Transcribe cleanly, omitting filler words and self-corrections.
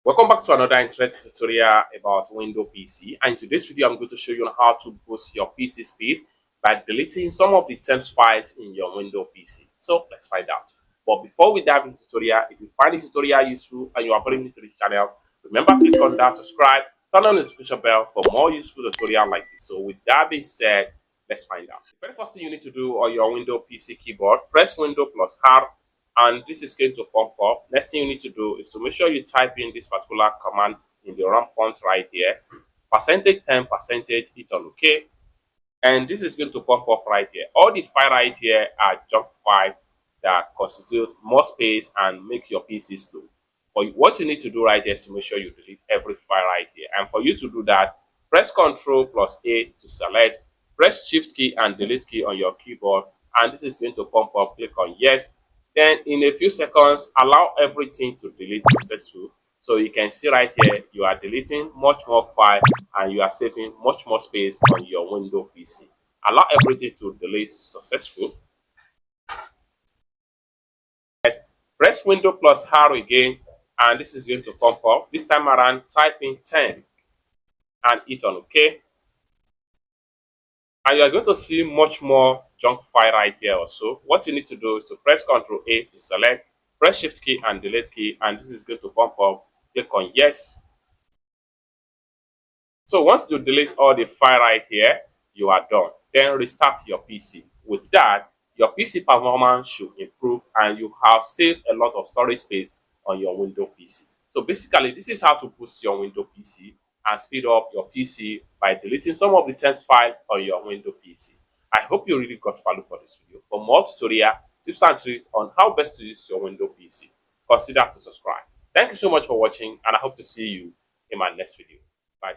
Welcome back to another interesting tutorial about Windows PC, and in today's video I'm going to show you on how to boost your PC speed by deleting some of the Temp files in your Windows PC. So let's find out. But before we dive into the tutorial, if you find this tutorial useful and you are very new to this channel, remember click on that subscribe, turn on the notification bell for more useful tutorial like this. So with that being said, let's find out. The very first thing you need to do on your Windows PC keyboard, press Windows plus R, and this is going to pop up. Next thing you need to do is to make sure you type in this particular command in the run prompt right here, %10%, hit on OK, and this is going to pop up right here. All the file right here are junk file that constitute more space and make your PC slow. But what you need to do right here is to make sure you delete every file right here. And for you to do that, press Ctrl plus A to select, press Shift key and Delete key on your keyboard, and this is going to pop up. Click on Yes. Then in a few seconds, allow everything to delete successfully. So you can see right here, you are deleting much more file and you are saving much more space on your Windows PC. Allow everything to delete successfully. Press Windows plus R again, and this is going to pop up. This time around, type in 10 and hit on OK. And you are going to see much more junk file right here also. What you need to do is to press Ctrl A to select, press Shift key and Delete key, and this is going to pop up. Click on Yes. So once you delete all the file right here, you are done. Then restart your PC. With that, your PC performance should improve and you have saved a lot of storage space on your Windows PC. So basically, this is how to boost your Windows PC and speed up your PC by deleting some of the temp file on your Windows PC. I hope you really got value for this video. For more tutorial, tips and tricks on how best to use your Windows PC, consider to subscribe. Thank you so much for watching, and I hope to see you in my next video. Bye.